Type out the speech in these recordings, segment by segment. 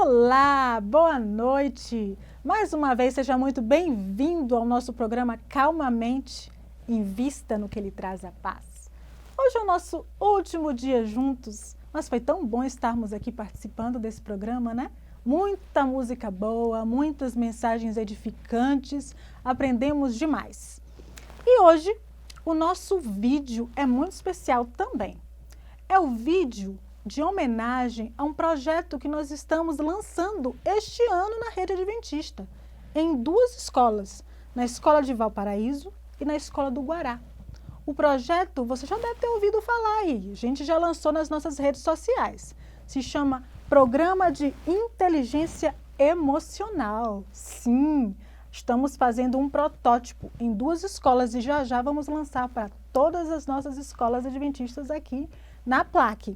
Olá, boa noite! Mais uma vez, seja muito bem-vindo ao nosso programa Calmamente, invista no que ele traz a paz. Hoje é o nosso último dia juntos, mas foi tão bom estarmos aqui participando desse programa, né? Muita música boa, muitas mensagens edificantes, aprendemos demais. E hoje, o nosso vídeo é muito especial também. É o vídeo de homenagem a um projeto que nós estamos lançando este ano na Rede Adventista, em duas escolas, na Escola de Valparaíso e na Escola do Guará. O projeto, você já deve ter ouvido falar aí, a gente já lançou nas nossas redes sociais. Se chama Programa de Inteligência Emocional. Sim, estamos fazendo um protótipo em duas escolas e já vamos lançar para todas as nossas escolas adventistas aqui na Plaque.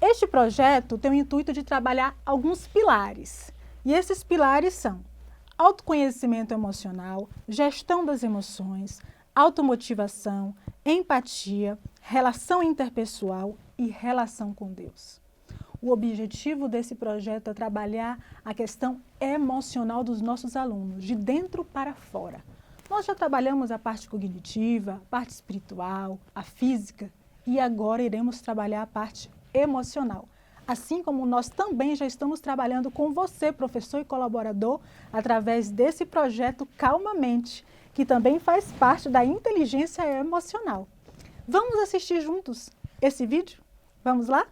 Este projeto tem o intuito de trabalhar alguns pilares, e esses pilares são autoconhecimento emocional, gestão das emoções, automotivação, empatia, relação interpessoal e relação com Deus. O objetivo desse projeto é trabalhar a questão emocional dos nossos alunos, de dentro para fora. Nós já trabalhamos a parte cognitiva, a parte espiritual, a física, e agora iremos trabalhar a parte emocional. Assim como nós também já estamos trabalhando com você, professor e colaborador, através desse projeto Calmamente, que também faz parte da inteligência emocional. Vamos assistir juntos esse vídeo? Vamos lá?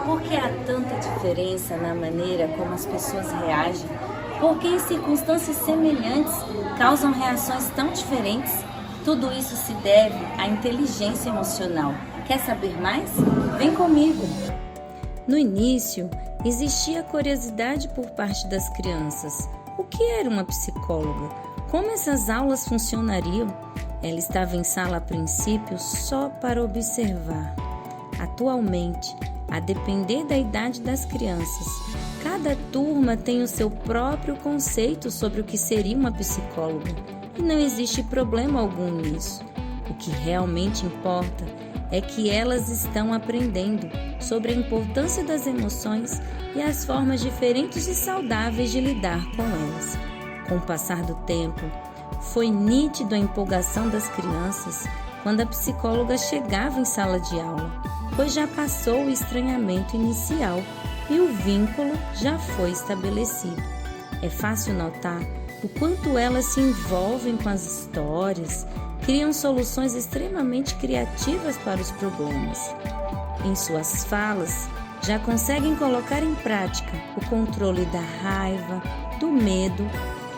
Por que há tanta diferença na maneira como as pessoas reagem? Por que em circunstâncias semelhantes causam reações tão diferentes? Tudo isso se deve à inteligência emocional. Quer saber mais? Vem comigo! No início, existia curiosidade por parte das crianças. O que era uma psicóloga? Como essas aulas funcionariam? Ela estava em sala a princípio só para observar. Atualmente, a depender da idade das crianças, cada turma tem o seu próprio conceito sobre o que seria uma psicóloga e não existe problema algum nisso. O que realmente importa é que elas estão aprendendo sobre a importância das emoções e as formas diferentes e saudáveis de lidar com elas. Com o passar do tempo, foi nítido a empolgação das crianças quando a psicóloga chegava em sala de aula, pois já passou o estranhamento inicial e o vínculo já foi estabelecido. É fácil notar o quanto elas se envolvem com as histórias, criam soluções extremamente criativas para os problemas. Em suas falas, já conseguem colocar em prática o controle da raiva, do medo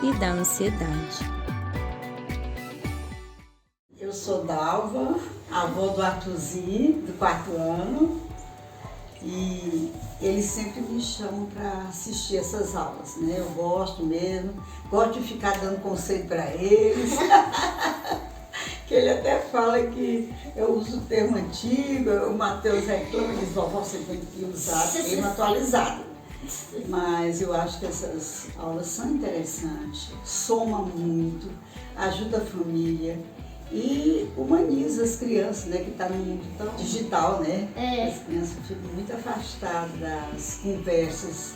e da ansiedade. Eu sou Dalva, avó do Arthurzinho, do 4º ano, e eles sempre me chamam para assistir essas aulas, né? Eu gosto mesmo, gosto de ficar dando conselho para eles, que ele até fala que eu uso o termo antigo, o Matheus reclama, diz, vovó, você tem que usar termo atualizado. Mas eu acho que essas aulas são interessantes, soma muito, ajuda a família. E humaniza as crianças, né, que estão no mundo tão digital, né? As crianças ficam muito afastadas das conversas,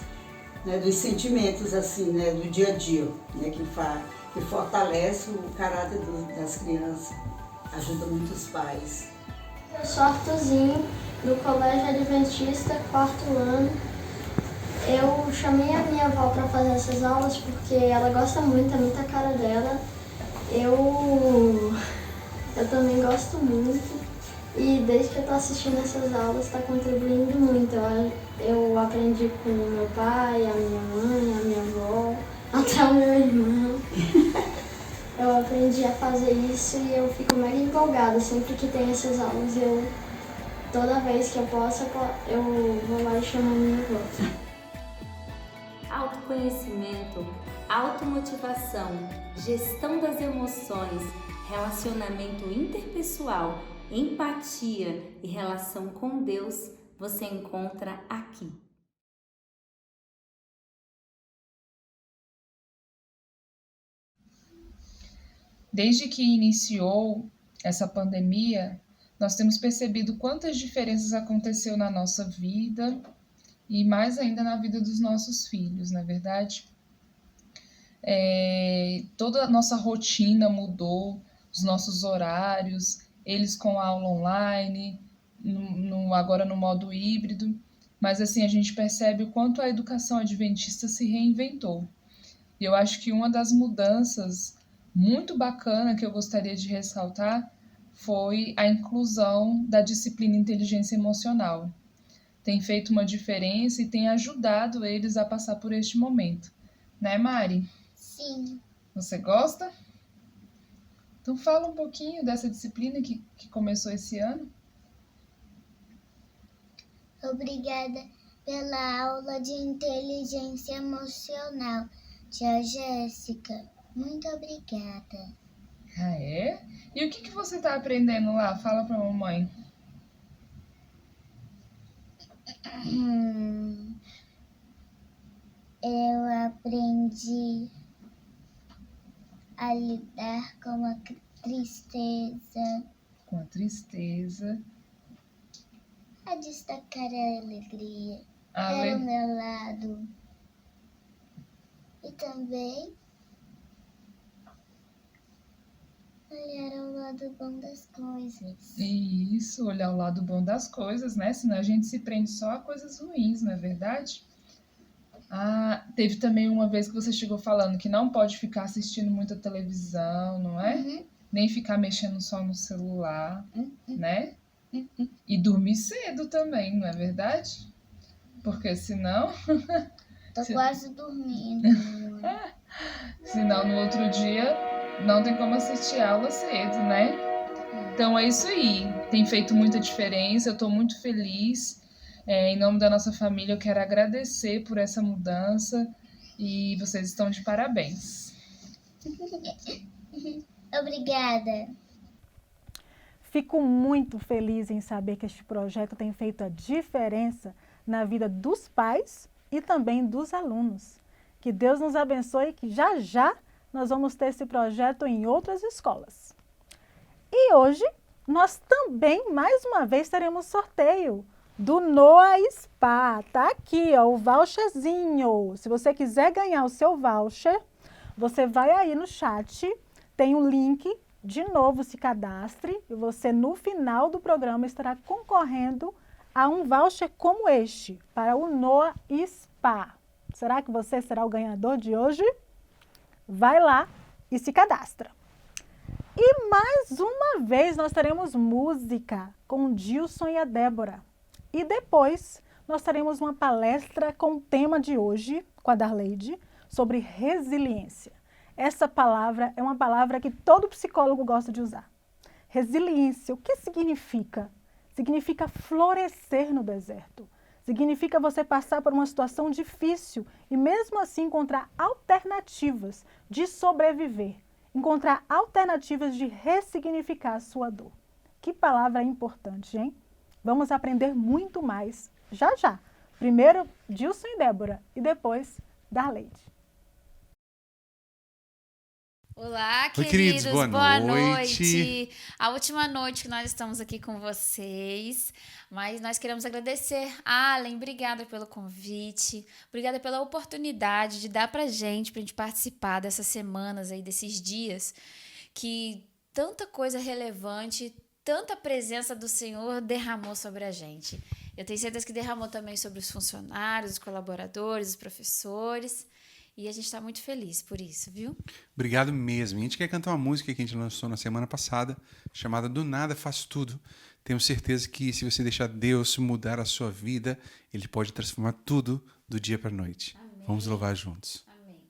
né, dos sentimentos, assim, né, do dia a dia, né, que fortalece o caráter das crianças, ajuda muito os pais. Eu sou Arthurzinho, do Colégio Adventista, 4º ano. Eu chamei a minha avó para fazer essas aulas porque ela gosta muito, é muita cara dela. Eu também gosto muito e desde que eu estou assistindo essas aulas está contribuindo muito. Eu aprendi com o meu pai, a minha mãe, a minha avó, até o meu irmão. Eu aprendi a fazer isso e eu fico mega empolgada sempre que tem essas aulas. Toda vez que eu posso, eu vou lá e chamo a minha avó. Autoconhecimento, automotivação, gestão das emoções, relacionamento interpessoal, empatia e relação com Deus, você encontra aqui. Desde que iniciou essa pandemia, nós temos percebido quantas diferenças aconteceu na nossa vida e mais ainda na vida dos nossos filhos, não é verdade? Toda a nossa rotina mudou, os nossos horários, eles com a aula online, agora no modo híbrido, mas assim a gente percebe o quanto a educação adventista se reinventou. E eu acho que uma das mudanças muito bacana que eu gostaria de ressaltar foi a inclusão da disciplina inteligência emocional. Tem feito uma diferença e tem ajudado eles a passar por este momento. Né, Mari? Sim. Você gosta? Então fala um pouquinho dessa disciplina que começou esse ano. Obrigada pela aula de inteligência emocional, tia Jéssica. Muito obrigada. Ah, é? E o que você está aprendendo lá? Fala pra mamãe. Eu aprendi a lidar com a tristeza, Com a tristeza. a destacar a alegria, ao meu lado. E também olhar ao lado bom das coisas. Isso, olhar o lado bom das coisas, né? Senão a gente se prende só a coisas ruins, não é verdade? Ah, teve também uma vez que você chegou falando que não pode ficar assistindo muita televisão, não é? Uhum. Nem ficar mexendo só no celular, né? E dormir cedo também, não é verdade? Porque senão... Tô quase dormindo. Senão no outro dia não tem como assistir aula cedo, né? Então é isso aí. Tem feito muita diferença, eu tô muito feliz. Em nome da nossa família, eu quero agradecer por essa mudança e vocês estão de parabéns. Obrigada. Fico muito feliz em saber que este projeto tem feito a diferença na vida dos pais e também dos alunos. Que Deus nos abençoe e que já já nós vamos ter esse projeto em outras escolas. E hoje nós também, mais uma vez, teremos sorteio do Noah Spa. Tá aqui, ó, o voucherzinho. Se você quiser ganhar o seu voucher, você vai aí no chat, tem o link, de novo se cadastre e você no final do programa estará concorrendo a um voucher como este, para o Noah Spa. Será que você será o ganhador de hoje? Vai lá e se cadastra. E mais uma vez nós teremos música com o Dilson e a Débora. E depois nós teremos uma palestra com o tema de hoje, com a Darleide, sobre resiliência. Essa palavra é uma palavra que todo psicólogo gosta de usar. Resiliência, o que significa? Significa florescer no deserto. Significa você passar por uma situação difícil e mesmo assim encontrar alternativas de sobreviver. Encontrar alternativas de ressignificar a sua dor. Que palavra importante, hein? Vamos aprender muito mais já já. Primeiro, Dilson e Débora e depois, Darleide. Olá, Oi, queridos, boa noite. noite. A última noite que nós estamos aqui com vocês, mas nós queremos agradecer. Allen, obrigada pelo convite, obrigada pela oportunidade de dar pra gente participar dessas semanas aí, desses dias, que tanta coisa relevante, tanta presença do Senhor derramou sobre a gente. Eu tenho certeza que derramou também sobre os funcionários, os colaboradores, os professores. E a gente está muito feliz por isso, viu? Obrigado mesmo. A gente quer cantar uma música que a gente lançou na semana passada, chamada Do Nada Faz Tudo. Temos certeza que se você deixar Deus mudar a sua vida, Ele pode transformar tudo do dia para a noite. Amém. Vamos louvar juntos. Amém.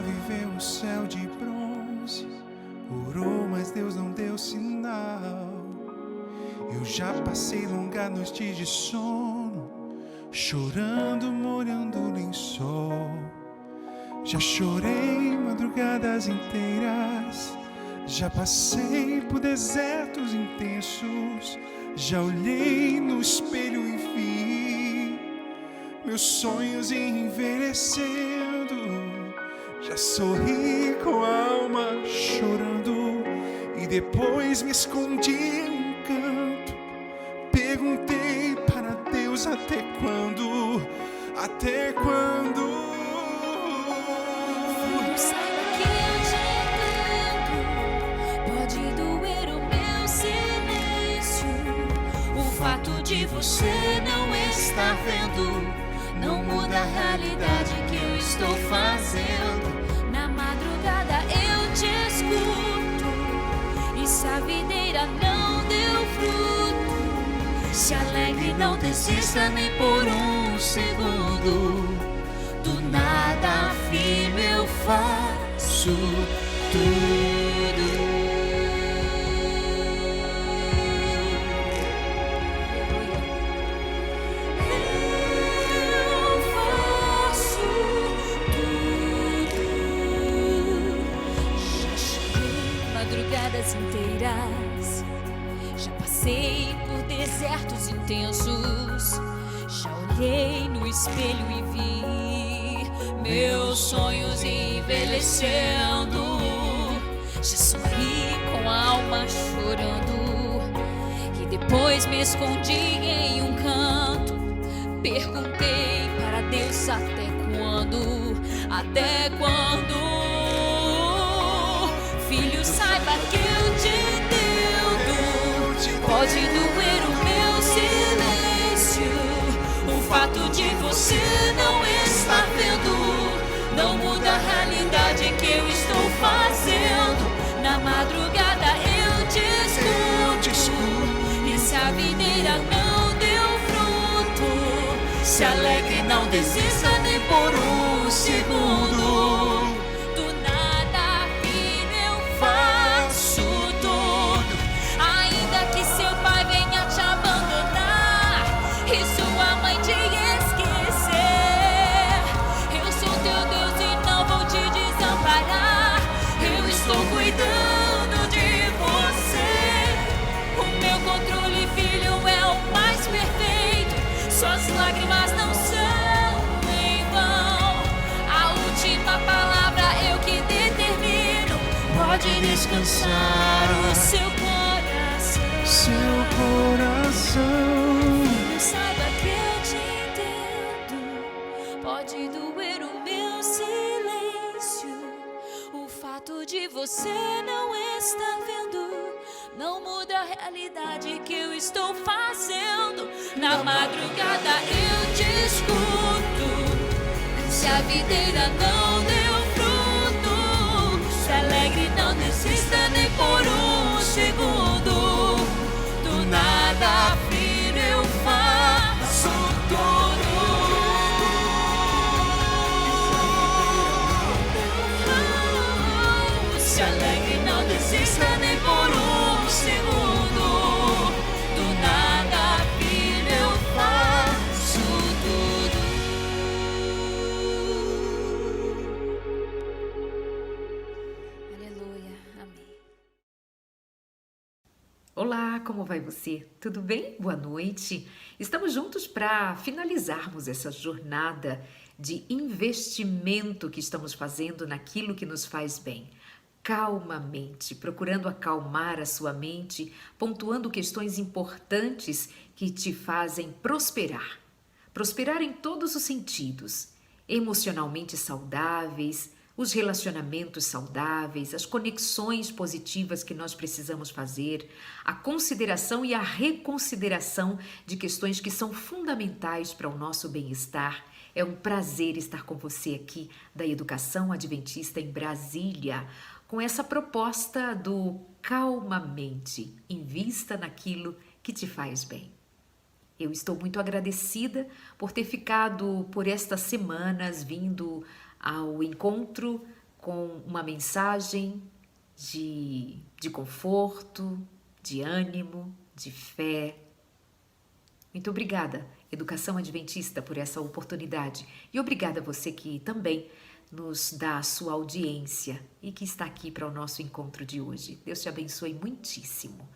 Viveu um céu de bronze, orou, mas Deus não deu sinal. Eu já passei longa noite de sono, chorando, molhando o lençol. Já chorei madrugadas inteiras, já passei por desertos intensos, já olhei no espelho e vi meus sonhos envelhecendo, já sorri com a alma chorando e depois me escondi em um canto. Perguntei para Deus até quando, até quando. Filho, saiba que eu te entendo. Pode doer o meu silêncio. O fato de você não estar vendo não muda a realidade que eu estou fazendo. Na madrugada eu te escuto, e se a videira não deu fruto, se alegre, não desista nem por um segundo. Do nada, filho, eu faço tudo. Eu faço tudo. Já chorei madrugadas inteiras, já passei por desertos intensos, já olhei no espelho e vi meus sonhos envelhecendo, já sorri com a alma chorando e depois me escondi em um canto. Perguntei para Deus até quando, até quando. Filho, saiba que eu te entendo. Pode doer o meu silêncio, o fato de você não estar vendo não muda a realidade que eu estou fazendo. Na madrugada eu te escuto, e se a videira não deu fruto, se alegre, não desista nem por um segundo. Do nada, filho, eu faço tudo. Ainda que seu pai venha te abandonar e sua mãe te esquecer, eu sou teu Deus e não vou te desamparar. Eu estou cuidando de você. O meu controle, filho, é o mais perfeito. Suas lágrimas não são em vão. A última palavra eu que determino. Pode descansar o seu coração. Seu coração. Filho, saiba que eu te entendo. Pode doer o meu silêncio, o fato de você não estar vendo não muda a realidade que eu estou fazendo. Na madrugada eu te escuto, se a videira não deu fruto, se alegre, não desista nem por um segundo. Do nada, filho, eu faço tudo. Se alegre, não desista nem por um segundo. Do nada, filho, eu faço tudo. Aleluia. Amém. Olá, como vai você? Tudo bem? Boa noite. Estamos juntos para finalizarmos essa jornada de investimento que estamos fazendo naquilo que nos faz bem. Calmamente, procurando acalmar a sua mente, pontuando questões importantes que te fazem prosperar. Prosperar em todos os sentidos, emocionalmente saudáveis, os relacionamentos saudáveis, as conexões positivas que nós precisamos fazer, a consideração e a reconsideração de questões que são fundamentais para o nosso bem-estar. É um prazer estar com você aqui da Educação Adventista em Brasília, com essa proposta do calmamente, invista naquilo que te faz bem. Eu estou muito agradecida por ter ficado por estas semanas vindo ao encontro com uma mensagem de conforto, de ânimo, de fé. Muito obrigada, Educação Adventista, por essa oportunidade. E obrigada a você que também nos dá a sua audiência e que está aqui para o nosso encontro de hoje. Deus te abençoe muitíssimo.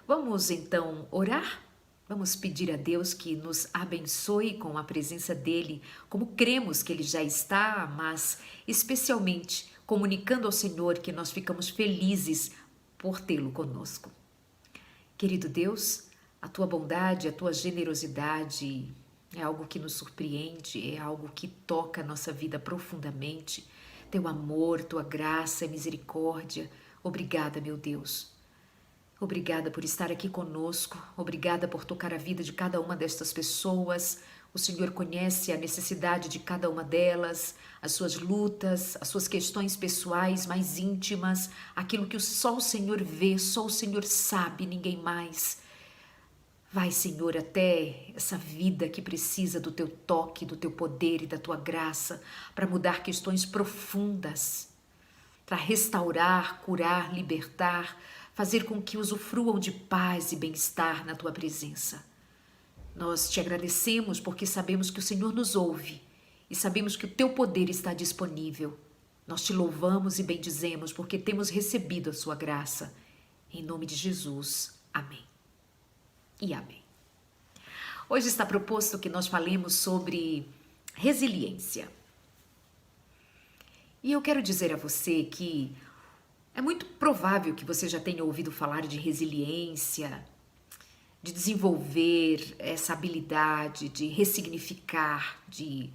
Vamos então orar? Vamos pedir a Deus que nos abençoe com a presença dEle, como cremos que Ele já está, mas especialmente comunicando ao Senhor que nós ficamos felizes por tê-lo conosco. Querido Deus, a Tua bondade, a Tua generosidade é algo que nos surpreende, é algo que toca a nossa vida profundamente. Teu amor, Tua graça e misericórdia. Obrigada, meu Deus. Obrigada por estar aqui conosco, obrigada por tocar a vida de cada uma destas pessoas. O Senhor conhece a necessidade de cada uma delas, as suas lutas, as suas questões pessoais mais íntimas, aquilo que só o Senhor vê, só o Senhor sabe, ninguém mais. Vai, Senhor, até essa vida que precisa do Teu toque, do Teu poder e da Tua graça para mudar questões profundas, para restaurar, curar, libertar, fazer com que usufruam de paz e bem-estar na Tua presença. Nós te agradecemos porque sabemos que o Senhor nos ouve e sabemos que o Teu poder está disponível. Nós te louvamos e bendizemos porque temos recebido a Sua graça. Em nome de Jesus. Amém. E amém. Hoje está proposto que nós falemos sobre resiliência. E eu quero dizer a você que é muito provável que você já tenha ouvido falar de resiliência, de desenvolver essa habilidade de ressignificar, de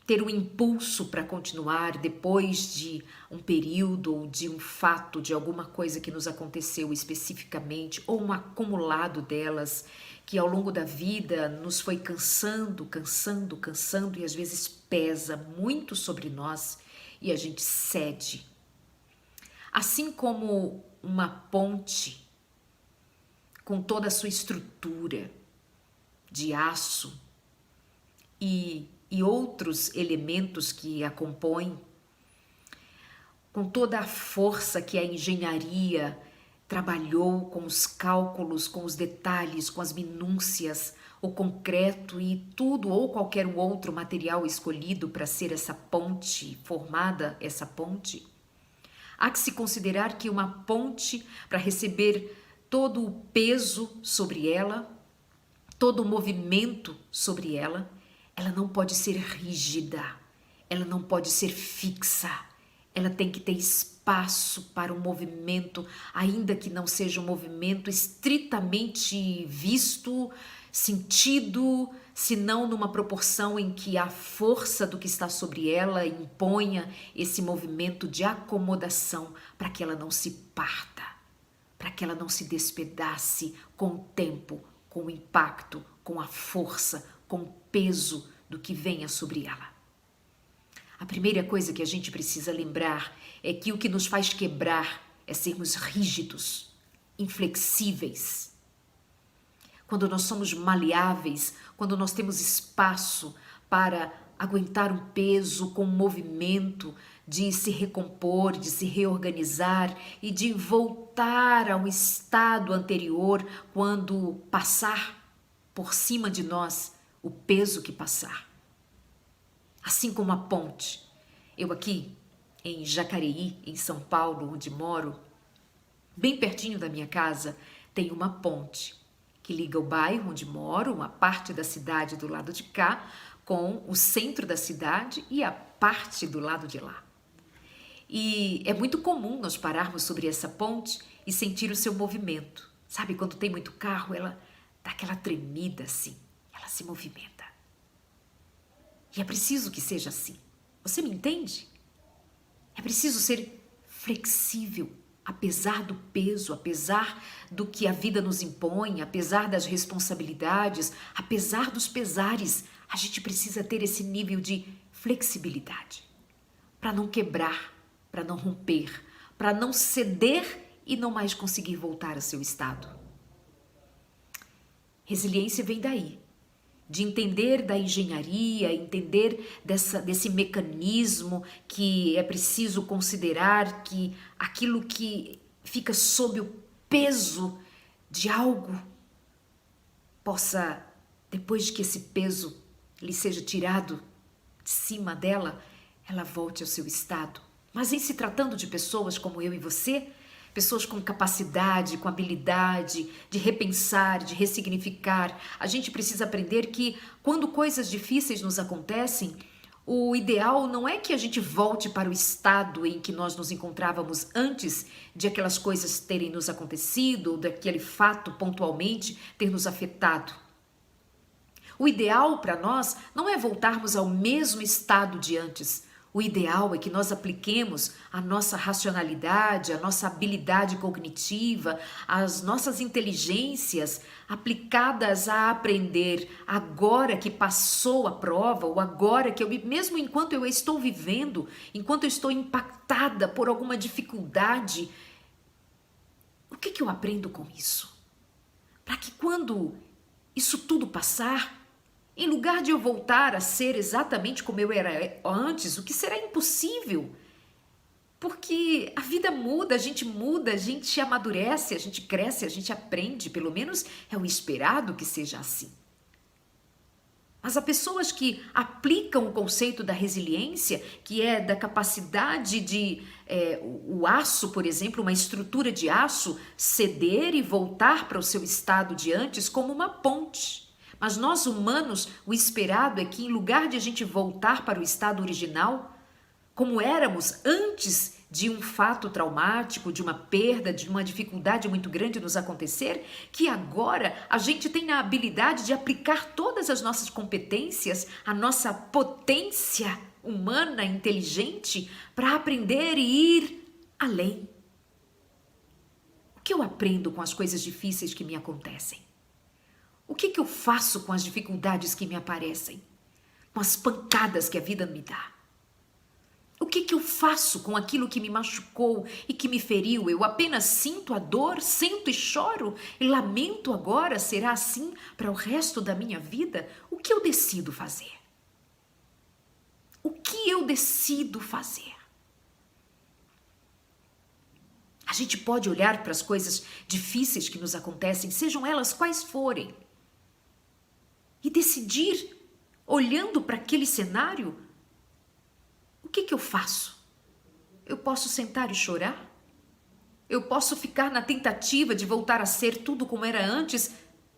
ter um impulso para continuar depois de um período ou de um fato, de alguma coisa que nos aconteceu especificamente, ou um acumulado delas que ao longo da vida nos foi cansando e às vezes pesa muito sobre nós e a gente cede. Assim como uma ponte com toda a sua estrutura de aço e outros elementos que a compõem, com toda a força que a engenharia trabalhou com os cálculos, com os detalhes, com as minúcias, o concreto e tudo ou qualquer outro material escolhido para ser essa ponte, formada essa ponte, há que se considerar que uma ponte, para receber todo o peso sobre ela, todo o movimento sobre ela, ela não pode ser rígida, ela não pode ser fixa, ela tem que ter espaço para um movimento, ainda que não seja um movimento estritamente visto, sentido, senão numa proporção em que a força do que está sobre ela imponha esse movimento de acomodação para que ela não se parta, para que ela não se despedace com o tempo, com o impacto, com a força, com o peso do que venha sobre ela. A primeira coisa que a gente precisa lembrar é que o que nos faz quebrar é sermos rígidos, inflexíveis. Quando nós somos maleáveis, quando nós temos espaço para aguentar um peso com um movimento de se recompor, de se reorganizar e de voltar ao estado anterior quando passar por cima de nós o peso que passar. Assim como a ponte. Eu aqui em Jacareí, em São Paulo, onde moro, bem pertinho da minha casa, tem uma ponte que liga o bairro onde moro, uma parte da cidade do lado de cá, com o centro da cidade e a parte do lado de lá. E é muito comum nós pararmos sobre essa ponte e sentir o seu movimento. Sabe, quando tem muito carro, ela dá aquela tremida assim, ela se movimenta. E é preciso que seja assim. Você me entende? É preciso ser flexível, apesar do peso, apesar do que a vida nos impõe, apesar das responsabilidades, apesar dos pesares, a gente precisa ter esse nível de flexibilidade para não quebrar, para não romper, para não ceder e não mais conseguir voltar ao seu estado. Resiliência vem daí, de entender da engenharia, entender desse mecanismo que é preciso considerar que aquilo que fica sob o peso de algo possa, depois que esse peso lhe seja tirado de cima dela, ela volte ao seu estado. Mas em se tratando de pessoas como eu e você, pessoas com capacidade, com habilidade de repensar, de ressignificar, a gente precisa aprender que quando coisas difíceis nos acontecem, o ideal não é que a gente volte para o estado em que nós nos encontrávamos antes de aquelas coisas terem nos acontecido, ou daquele fato pontualmente ter nos afetado. O ideal para nós não é voltarmos ao mesmo estado de antes. O ideal é que nós apliquemos a nossa racionalidade, a nossa habilidade cognitiva, as nossas inteligências aplicadas a aprender agora que passou a prova, ou agora que mesmo enquanto eu estou vivendo, enquanto eu estou impactada por alguma dificuldade, o que eu aprendo com isso? Para que quando isso tudo passar, em lugar de eu voltar a ser exatamente como eu era antes, o que será impossível, porque a vida muda, a gente amadurece, a gente cresce, a gente aprende, pelo menos é o esperado que seja assim. Mas há pessoas que aplicam o conceito da resiliência, que é da capacidade de o aço, por exemplo, uma estrutura de aço, ceder e voltar para o seu estado de antes como uma ponte. Mas nós humanos, o esperado é que em lugar de a gente voltar para o estado original, como éramos antes de um fato traumático, de uma perda, de uma dificuldade muito grande nos acontecer, que agora a gente tem a habilidade de aplicar todas as nossas competências, a nossa potência humana, inteligente, para aprender e ir além. O que eu aprendo com as coisas difíceis que me acontecem? O que eu faço com as dificuldades que me aparecem? Com as pancadas que a vida me dá? O que eu faço com aquilo que me machucou e que me feriu? Eu apenas sinto a dor, sento e choro e lamento agora? Será assim para o resto da minha vida? O que eu decido fazer? O que eu decido fazer? A gente pode olhar para as coisas difíceis que nos acontecem, sejam elas quais forem, e decidir, olhando para aquele cenário, o que eu faço? Eu posso sentar e chorar? Eu posso ficar na tentativa de voltar a ser tudo como era antes,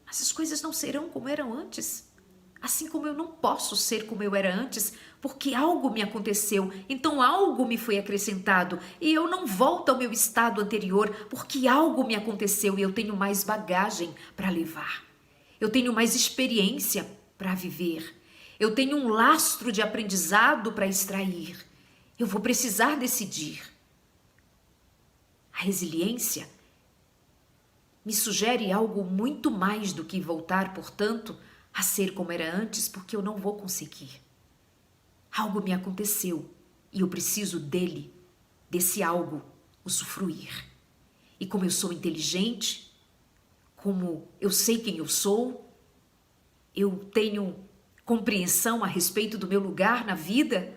mas as coisas não serão como eram antes. Assim como eu não posso ser como eu era antes, porque algo me aconteceu, então algo me foi acrescentado, e eu não volto ao meu estado anterior, porque algo me aconteceu e eu tenho mais bagagem para levar. Eu tenho mais experiência para viver. Eu tenho um lastro de aprendizado para extrair. Eu vou precisar decidir. A resiliência me sugere algo muito mais do que voltar, portanto, a ser como era antes, porque eu não vou conseguir. Algo me aconteceu e eu preciso desse algo, usufruir. E como eu sou inteligente, como eu sei quem eu sou, eu tenho compreensão a respeito do meu lugar na vida,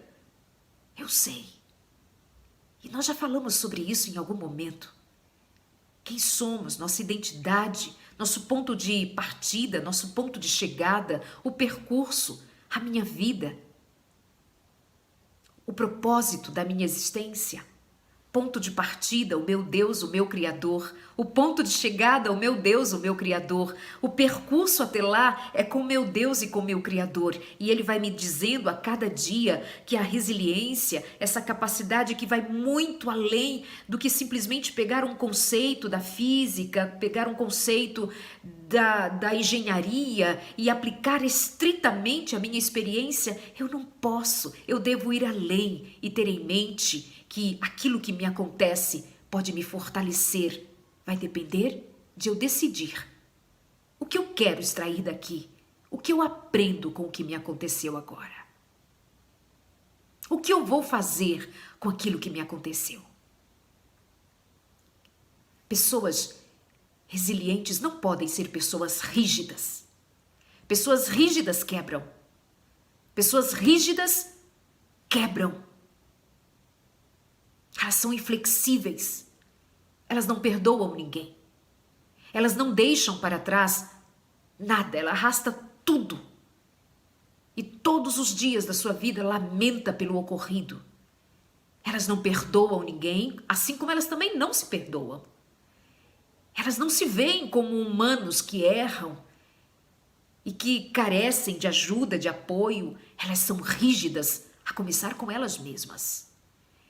eu sei. E nós já falamos sobre isso em algum momento. Quem somos, nossa identidade, nosso ponto de partida, nosso ponto de chegada, o percurso, a minha vida, o propósito da minha existência. Ponto de partida, o meu Deus, o meu Criador. O ponto de chegada, o meu Deus, o meu Criador. O percurso até lá é com o meu Deus e com o meu Criador. E Ele vai me dizendo a cada dia que a resiliência, essa capacidade que vai muito além do que simplesmente pegar um conceito da física, pegar um conceito da engenharia e aplicar estritamente a minha experiência, eu não posso. Eu devo ir além e ter em mente que aquilo que me acontece pode me fortalecer. Vai depender de eu decidir o que eu quero extrair daqui, o que eu aprendo com o que me aconteceu agora, o que eu vou fazer com aquilo que me aconteceu. Pessoas resilientes não podem ser pessoas rígidas. Pessoas rígidas quebram. Pessoas rígidas quebram. Elas são inflexíveis. Elas não perdoam ninguém. Elas não deixam para trás nada. Ela arrasta tudo. E todos os dias da sua vida lamenta pelo ocorrido. Elas não perdoam ninguém, assim como elas também não se perdoam. Elas não se veem como humanos que erram e que carecem de ajuda, de apoio. Elas são rígidas, a começar com elas mesmas.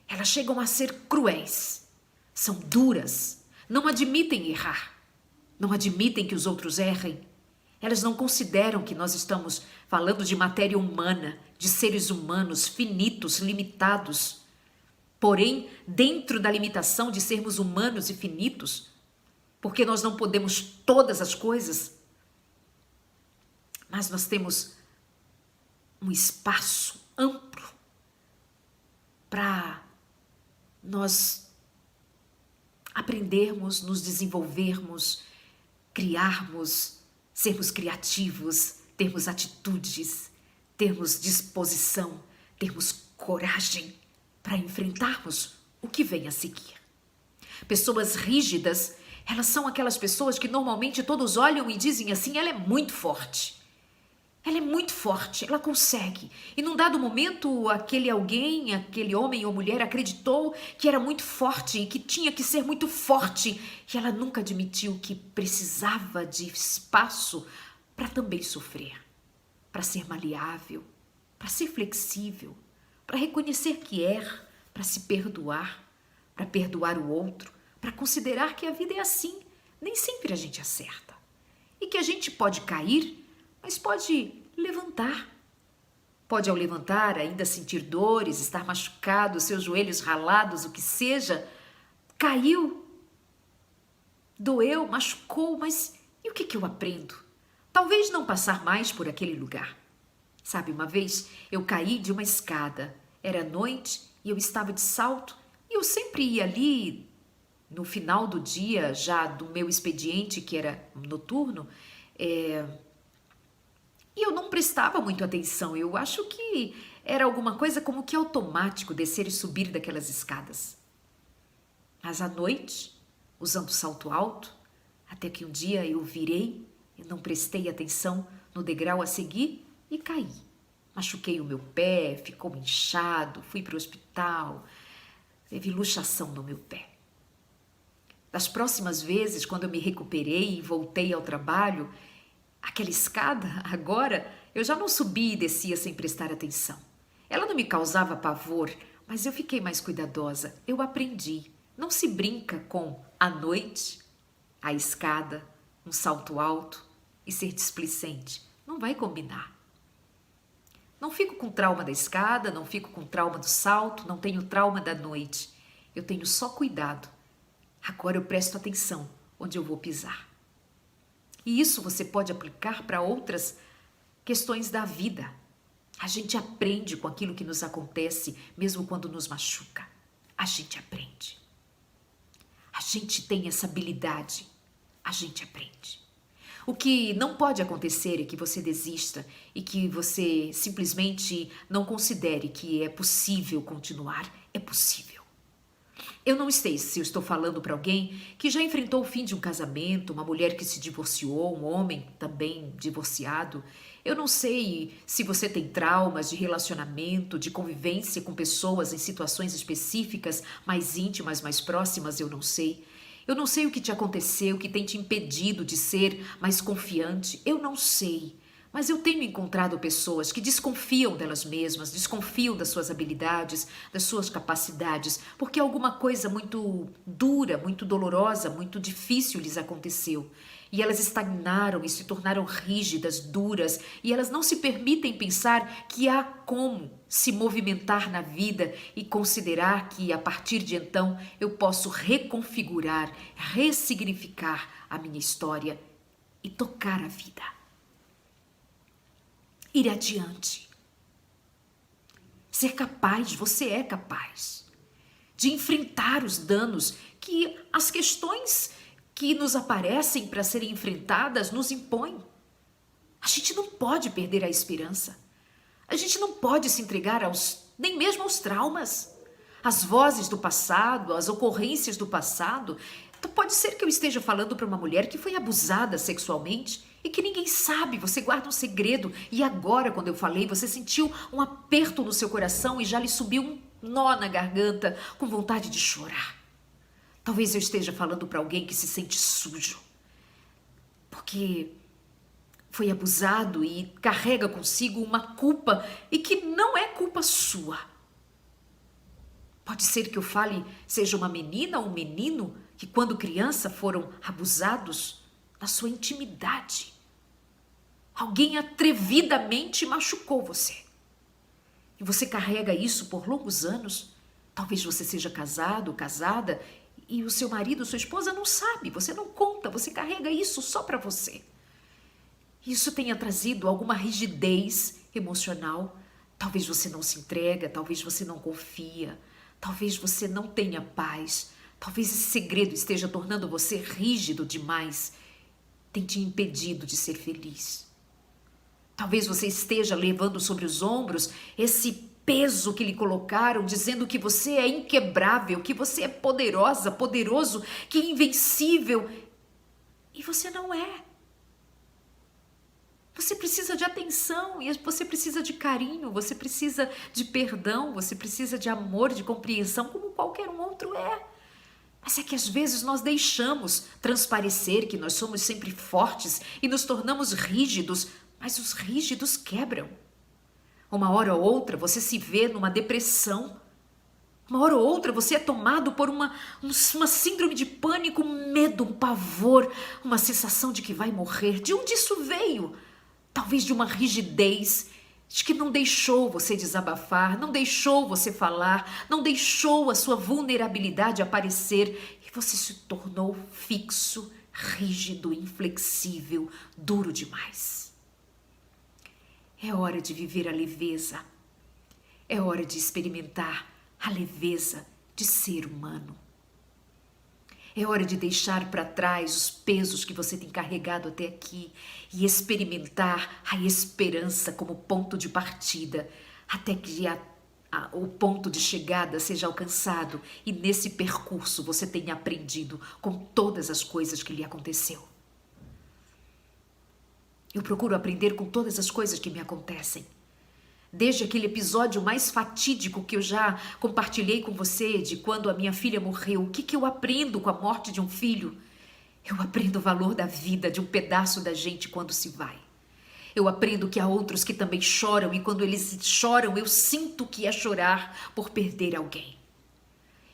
Elas chegam a ser cruéis, são duras, não admitem errar, não admitem que os outros errem. Elas não consideram que nós estamos falando de matéria humana, de seres humanos finitos, limitados. Porém, dentro da limitação de sermos humanos e finitos, porque nós não podemos todas as coisas, mas nós temos um espaço amplo para nós aprendermos, nos desenvolvermos, criarmos, sermos criativos, termos atitudes, termos disposição, termos coragem para enfrentarmos o que vem a seguir. Pessoas rígidas, elas são aquelas pessoas que normalmente todos olham e dizem assim: ela é muito forte. Ela é muito forte, ela consegue. E num dado momento, aquele alguém, aquele homem ou mulher acreditou que era muito forte e que tinha que ser muito forte. E ela nunca admitiu que precisava de espaço para também sofrer, para ser maleável, para ser flexível, para reconhecer que erra, para se perdoar, para perdoar o outro, para considerar que a vida é assim. Nem sempre a gente acerta. E que a gente pode cair, mas pode levantar. Pode, ao levantar, ainda sentir dores, estar machucado, seus joelhos ralados, o que seja. Caiu, doeu, machucou, mas e o que eu aprendo? Talvez não passar mais por aquele lugar. Sabe, uma vez eu caí de uma escada. Era noite e eu estava de salto e eu sempre ia ali no final do dia, já do meu expediente, que era noturno, e eu não prestava muito atenção. Eu acho que era alguma coisa como que automático descer e subir daquelas escadas. Mas à noite, usando salto alto, até que um dia eu virei e não prestei atenção no degrau a seguir e caí. Machuquei o meu pé, ficou inchado, fui para o hospital, teve luxação no meu pé. Das próximas vezes, quando eu me recuperei e voltei ao trabalho, aquela escada, agora, eu já não subia e descia sem prestar atenção. Ela não me causava pavor, mas eu fiquei mais cuidadosa. Eu aprendi. Não se brinca com a noite, a escada, um salto alto e ser displicente. Não vai combinar. Não fico com trauma da escada, não fico com trauma do salto, não tenho trauma da noite. Eu tenho só cuidado. Agora eu presto atenção onde eu vou pisar. E isso você pode aplicar para outras questões da vida. A gente aprende com aquilo que nos acontece, mesmo quando nos machuca. A gente aprende. A gente tem essa habilidade. A gente aprende. O que não pode acontecer é que você desista e que você simplesmente não considere que é possível continuar. É possível. Eu não sei se eu estou falando para alguém que já enfrentou o fim de um casamento, uma mulher que se divorciou, um homem também divorciado. Eu não sei se você tem traumas de relacionamento, de convivência com pessoas em situações específicas, mais íntimas, mais próximas, eu não sei. Eu não sei o que te aconteceu, o que tem te impedido de ser mais confiante. Eu não sei. Mas eu tenho encontrado pessoas que desconfiam delas mesmas, desconfiam das suas habilidades, das suas capacidades, porque alguma coisa muito dura, muito dolorosa, muito difícil lhes aconteceu. E elas estagnaram e se tornaram rígidas, duras, e elas não se permitem pensar que há como se movimentar na vida e considerar que a partir de então eu posso reconfigurar, ressignificar a minha história e tocar a vida. Ir adiante. Ser capaz, você é capaz de enfrentar os danos que as questões que nos aparecem para serem enfrentadas nos impõem. A gente não pode perder a esperança. A gente não pode se entregar nem mesmo aos traumas, às vozes do passado, às ocorrências do passado. Então pode ser que eu esteja falando para uma mulher que foi abusada sexualmente e que ninguém sabe, você guarda um segredo. E agora, quando eu falei, você sentiu um aperto no seu coração e já lhe subiu um nó na garganta, com vontade de chorar. Talvez eu esteja falando para alguém que se sente sujo, porque foi abusado e carrega consigo uma culpa e que não é culpa sua. Pode ser que eu fale seja uma menina ou um menino que quando criança foram abusados na sua intimidade. Alguém atrevidamente machucou você. E você carrega isso por longos anos. Talvez você seja casado ou casada e o seu marido, sua esposa não sabe, você não conta, você carrega isso só para você. Isso tenha trazido alguma rigidez emocional. Talvez você não se entrega, talvez você não confia, talvez você não tenha paz, talvez esse segredo esteja tornando você rígido demais, tem te impedido de ser feliz. Talvez você esteja levando sobre os ombros esse peso que lhe colocaram, dizendo que você é inquebrável, que você é poderosa, poderoso, que é invencível. E você não é. Você precisa de atenção, e você precisa de carinho, você precisa de perdão, você precisa de amor, de compreensão, como qualquer um outro é. Mas é que às vezes nós deixamos transparecer que nós somos sempre fortes e nos tornamos rígidos, mas os rígidos quebram. Uma hora ou outra você se vê numa depressão. Uma hora ou outra você é tomado por uma síndrome de pânico, um medo, um pavor, uma sensação de que vai morrer. De onde isso veio? Talvez de uma rigidez, de que não deixou você desabafar, não deixou você falar, não deixou a sua vulnerabilidade aparecer e você se tornou fixo, rígido, inflexível, duro demais. É hora de viver a leveza. É hora de experimentar a leveza de ser humano. É hora de deixar para trás os pesos que você tem carregado até aqui e experimentar a esperança como ponto de partida, até que o ponto de chegada seja alcançado e nesse percurso você tenha aprendido com todas as coisas que lhe aconteceu. Eu procuro aprender com todas as coisas que me acontecem. Desde aquele episódio mais fatídico que eu já compartilhei com você, de quando a minha filha morreu, o que eu aprendo com a morte de um filho? Eu aprendo o valor da vida, de um pedaço da gente quando se vai. Eu aprendo que há outros que também choram e quando eles choram eu sinto que é chorar por perder alguém.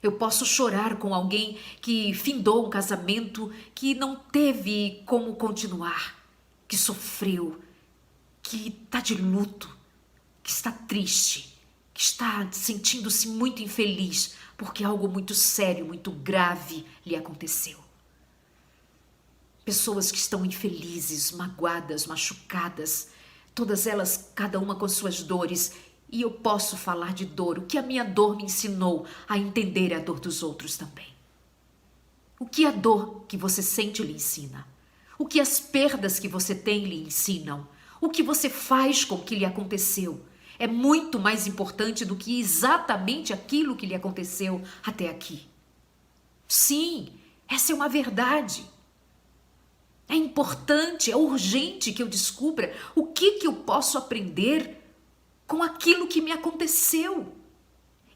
Eu posso chorar com alguém que findou um casamento, que não teve como continuar, que sofreu, que está de luto, que está triste, que está sentindo-se muito infeliz porque algo muito sério, muito grave lhe aconteceu. Pessoas que estão infelizes, magoadas, machucadas, todas elas, cada uma com suas dores, e eu posso falar de dor, o que a minha dor me ensinou a entender a dor dos outros também. O que a dor que você sente lhe ensina? O que as perdas que você tem lhe ensinam? O que você faz com o que lhe aconteceu? É muito mais importante do que exatamente aquilo que lhe aconteceu até aqui. Sim, essa é uma verdade. É importante, é urgente que eu descubra o que eu posso aprender com aquilo que me aconteceu.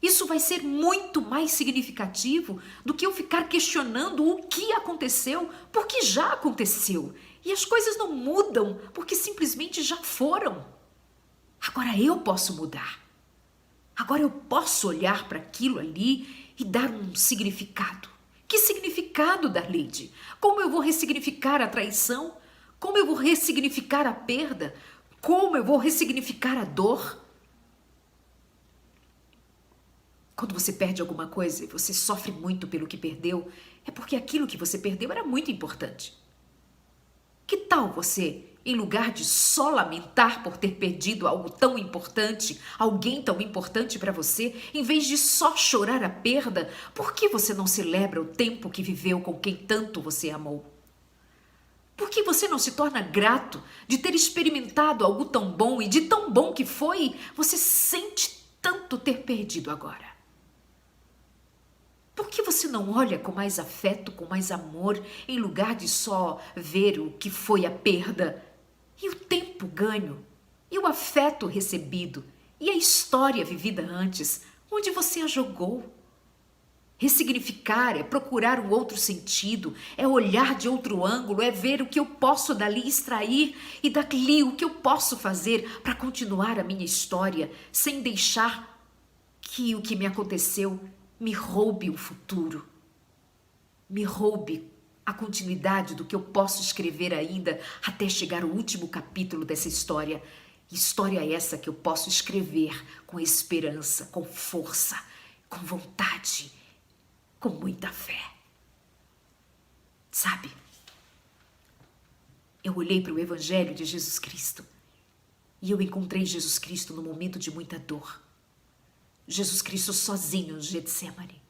Isso vai ser muito mais significativo do que eu ficar questionando o que aconteceu, porque já aconteceu. E as coisas não mudam porque simplesmente já foram. Agora eu posso mudar. Agora eu posso olhar para aquilo ali e dar um significado. Que significado, Darleide? Como eu vou ressignificar a traição? Como eu vou ressignificar a perda? Como eu vou ressignificar a dor? Quando você perde alguma coisa e você sofre muito pelo que perdeu, é porque aquilo que você perdeu era muito importante. Que tal você, em lugar de só lamentar por ter perdido algo tão importante, alguém tão importante para você, em vez de só chorar a perda, por que você não celebra o tempo que viveu com quem tanto você amou? Por que você não se torna grato de ter experimentado algo tão bom e de tão bom que foi, você sente tanto ter perdido agora? Por que você não olha com mais afeto, com mais amor, em lugar de só ver o que foi a perda E o tempo ganho, e o afeto recebido, e a história vivida antes, onde você a jogou? Ressignificar é procurar um outro sentido, é olhar de outro ângulo, é ver o que eu posso dali extrair e dali o que eu posso fazer para continuar a minha história, sem deixar que o que me aconteceu me roube o futuro, me roube a continuidade do que eu posso escrever ainda até chegar ao último capítulo dessa história. História essa que eu posso escrever com esperança, com força, com vontade, com muita fé. Sabe, eu olhei para o Evangelho de Jesus Cristo e eu encontrei Jesus Cristo no momento de muita dor. Jesus Cristo sozinho no Getsemane.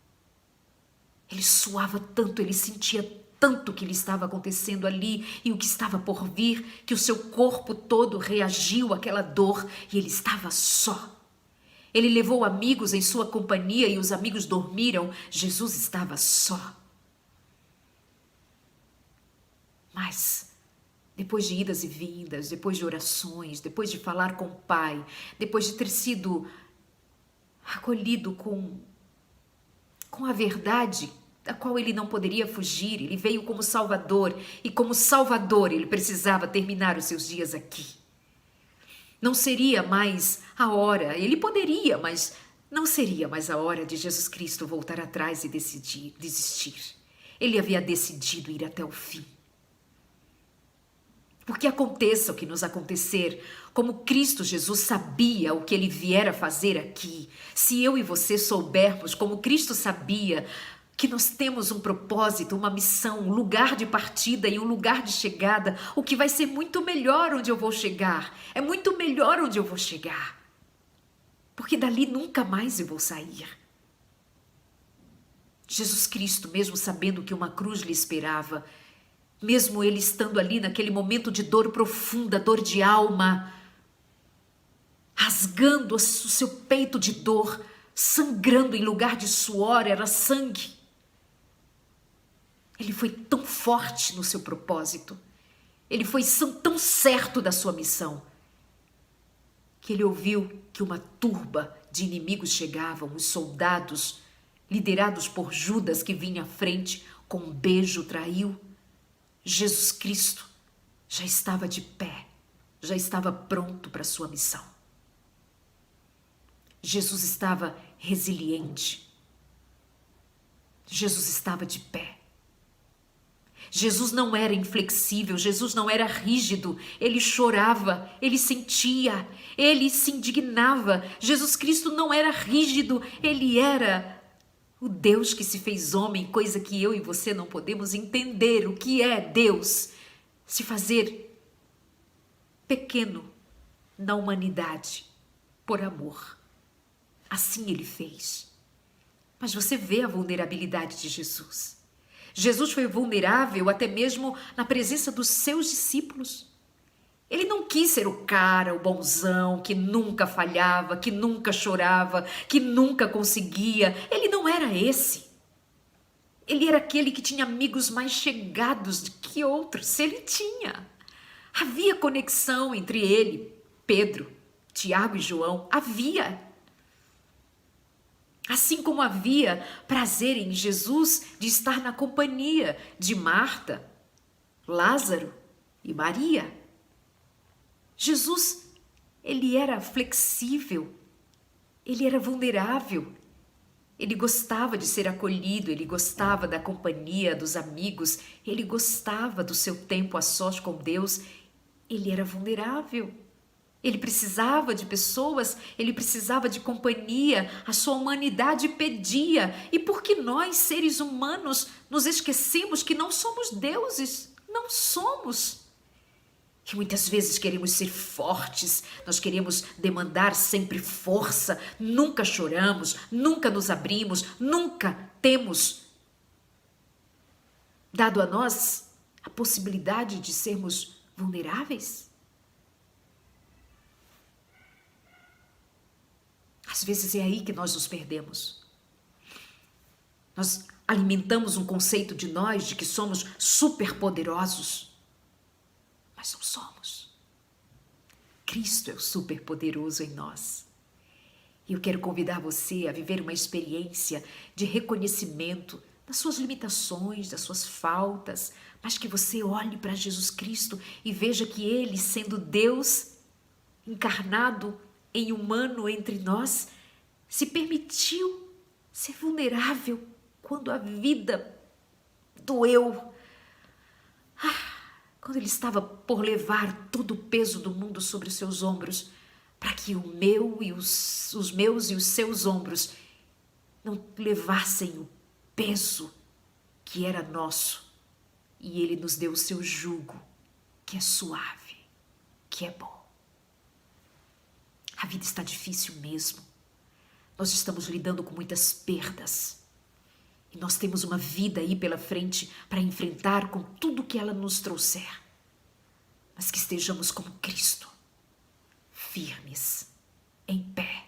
Ele suava tanto, ele sentia tanto o que lhe estava acontecendo ali e o que estava por vir, que o seu corpo todo reagiu àquela dor e ele estava só. Ele levou amigos em sua companhia e os amigos dormiram. Jesus estava só. Mas, depois de idas e vindas, depois de orações, depois de falar com o Pai, depois de ter sido acolhido com a verdade da qual ele não poderia fugir, ele veio como Salvador e como Salvador ele precisava terminar os seus dias aqui. Não seria mais a hora, ele poderia, mas não seria mais a hora de Jesus Cristo voltar atrás e desistir. Ele havia decidido ir até o fim. Porque aconteça o que nos acontecer, como Cristo Jesus sabia o que ele viera fazer aqui, se eu e você soubermos como Cristo sabia que nós temos um propósito, uma missão, um lugar de partida e um lugar de chegada, o que vai ser muito melhor onde eu vou chegar. É muito melhor onde eu vou chegar. Porque dali nunca mais eu vou sair. Jesus Cristo, mesmo sabendo que uma cruz lhe esperava, mesmo ele estando ali naquele momento de dor profunda, dor de alma, rasgando o seu peito de dor, sangrando em lugar de suor, era sangue. Ele foi tão forte no seu propósito, ele foi tão certo da sua missão, que ele ouviu que uma turba de inimigos chegavam, os soldados, liderados por Judas, que vinha à frente, com um beijo traiu. Jesus Cristo já estava de pé, já estava pronto para a sua missão. Jesus estava resiliente. Jesus estava de pé. Jesus não era inflexível, Jesus não era rígido, ele chorava, ele sentia, ele se indignava. Jesus Cristo não era rígido, ele era o Deus que se fez homem, coisa que eu e você não podemos entender o que é Deus, se fazer pequeno na humanidade por amor. Assim ele fez. Mas você vê a vulnerabilidade de Jesus. Jesus foi vulnerável até mesmo na presença dos seus discípulos. Ele não quis ser o cara, o bonzão, que nunca falhava, que nunca chorava, que nunca conseguia. Ele não era esse. Ele era aquele que tinha amigos mais chegados que outros. Ele tinha. Havia conexão entre ele, Pedro, Tiago e João. Havia. Assim como havia prazer em Jesus de estar na companhia de Marta, Lázaro e Maria. Jesus, ele era flexível, ele era vulnerável, ele gostava de ser acolhido, ele gostava da companhia dos amigos, ele gostava do seu tempo a sós com Deus, ele era vulnerável. Ele precisava de pessoas, ele precisava de companhia, a sua humanidade pedia. E porque nós, seres humanos, nos esquecemos que não somos deuses, não somos. E muitas vezes queremos ser fortes, nós queremos demandar sempre força, nunca choramos, nunca nos abrimos, nunca temos dado a nós a possibilidade de sermos vulneráveis. Às vezes é aí que nós nos perdemos. Nós alimentamos um conceito de nós, de que somos superpoderosos, mas não somos. Cristo é o superpoderoso em nós. E eu quero convidar você a viver uma experiência de reconhecimento das suas limitações, das suas faltas, mas que você olhe para Jesus Cristo e veja que Ele, sendo Deus encarnado em humano entre nós, se permitiu ser vulnerável quando a vida doeu. Quando Ele estava por levar todo o peso do mundo sobre os seus ombros, para que o meu e os meus e os seus ombros não levassem o peso que era nosso. E Ele nos deu o seu jugo, que é suave, que é bom. A vida está difícil mesmo. Nós estamos lidando com muitas perdas. E nós temos uma vida aí pela frente para enfrentar com tudo que ela nos trouxer. Mas que estejamos como Cristo, firmes, em pé,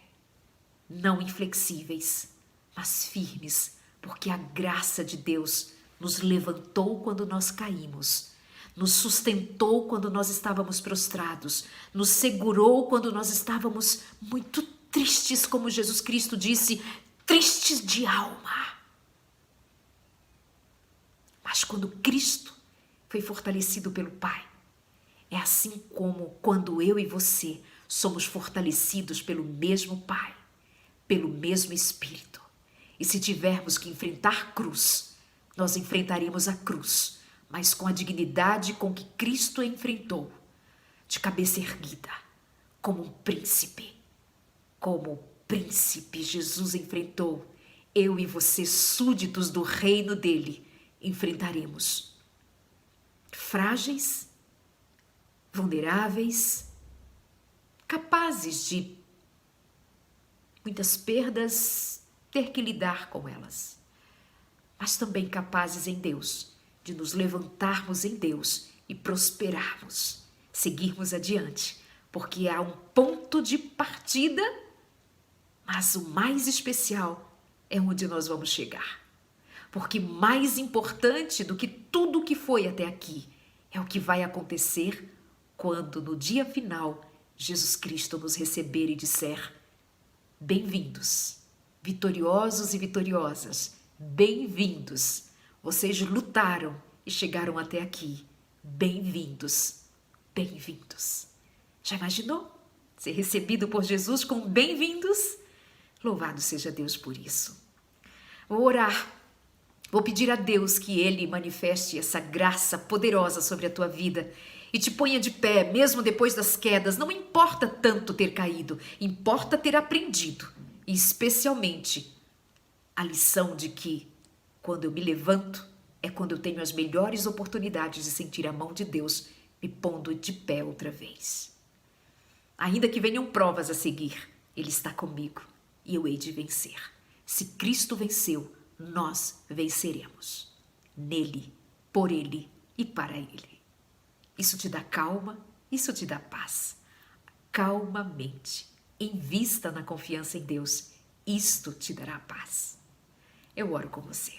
não inflexíveis, mas firmes, porque a graça de Deus nos levantou quando nós caímos, nos sustentou quando nós estávamos prostrados, nos segurou quando nós estávamos muito tristes, como Jesus Cristo disse, tristes de alma. Mas quando Cristo foi fortalecido pelo Pai, é assim como quando eu e você somos fortalecidos pelo mesmo Pai, pelo mesmo Espírito. E se tivermos que enfrentar cruz, nós enfrentaremos a cruz, mas com a dignidade com que Cristo a enfrentou, de cabeça erguida, como um príncipe. Como o príncipe Jesus enfrentou, eu e você, súditos do reino dele, enfrentaremos. Frágeis, vulneráveis, capazes de muitas perdas, ter que lidar com elas, mas também capazes em Deus de nos levantarmos em Deus e prosperarmos, seguirmos adiante, porque há um ponto de partida, mas o mais especial é onde nós vamos chegar. Porque mais importante do que tudo o que foi até aqui é o que vai acontecer quando no dia final Jesus Cristo nos receber e disser: bem-vindos, vitoriosos e vitoriosas, bem-vindos. Vocês lutaram e chegaram até aqui. Bem-vindos, bem-vindos. Já imaginou ser recebido por Jesus com bem-vindos? Louvado seja Deus por isso. Vou orar. Vou pedir a Deus que Ele manifeste essa graça poderosa sobre a tua vida e te ponha de pé, mesmo depois das quedas. Não importa tanto ter caído, importa ter aprendido. E especialmente a lição de que, quando eu me levanto, é quando eu tenho as melhores oportunidades de sentir a mão de Deus me pondo de pé outra vez. Ainda que venham provas a seguir, Ele está comigo e eu hei de vencer. Se Cristo venceu, nós venceremos. Nele, por Ele e para Ele. Isso te dá calma, isso te dá paz. Calmamente, invista na confiança em Deus. Isto te dará paz. Eu oro com você.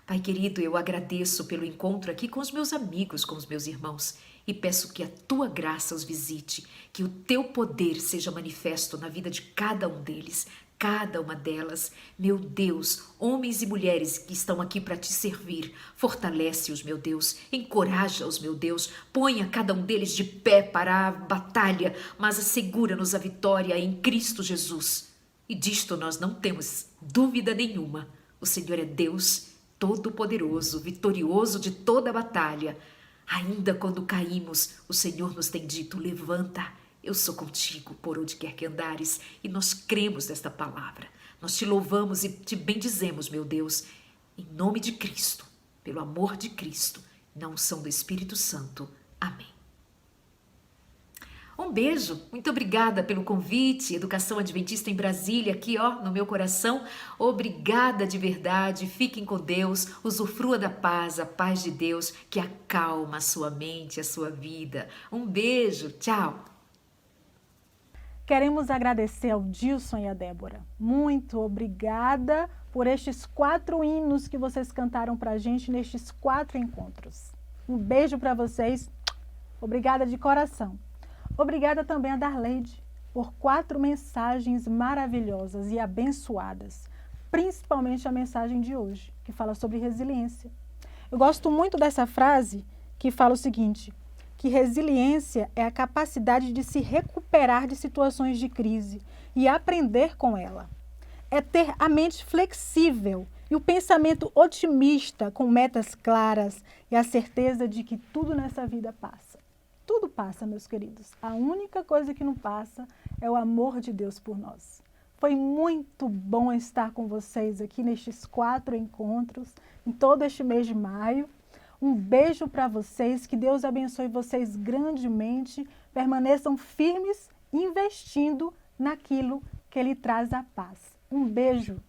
Pai querido, eu agradeço pelo encontro aqui com os meus amigos, com os meus irmãos, e peço que a tua graça os visite, que o teu poder seja manifesto na vida de cada um deles, cada uma delas. Meu Deus, homens e mulheres que estão aqui para te servir, fortalece-os, meu Deus, encoraja-os, meu Deus, ponha cada um deles de pé para a batalha, mas assegura-nos a vitória em Cristo Jesus. E disto nós não temos dúvida nenhuma. O Senhor é Deus todo-poderoso, vitorioso de toda a batalha. Ainda quando caímos, o Senhor nos tem dito: levanta, eu sou contigo por onde quer que andares. E nós cremos nesta palavra. Nós te louvamos e te bendizemos, meu Deus, em nome de Cristo, pelo amor de Cristo, na unção do Espírito Santo. Amém. Um beijo, muito obrigada pelo convite, Educação Adventista em Brasília, aqui no meu coração. Obrigada de verdade, fiquem com Deus, usufrua da paz, a paz de Deus que acalma a sua mente, a sua vida. Um beijo, tchau. Queremos agradecer ao Dilson e à Débora. Muito obrigada por estes 4 hinos que vocês cantaram pra gente nestes 4 encontros. Um beijo para vocês, obrigada de coração. Obrigada também a Darleide por 4 mensagens maravilhosas e abençoadas, principalmente a mensagem de hoje, que fala sobre resiliência. Eu gosto muito dessa frase que fala o seguinte, que resiliência é a capacidade de se recuperar de situações de crise e aprender com ela. É ter a mente flexível e o pensamento otimista com metas claras e a certeza de que tudo nessa vida passa. Tudo passa, meus queridos. A única coisa que não passa é o amor de Deus por nós. Foi muito bom estar com vocês aqui nestes 4 encontros, em todo este mês de maio. Um beijo para vocês, que Deus abençoe vocês grandemente, permaneçam firmes, investindo naquilo que Ele traz a paz. Um beijo!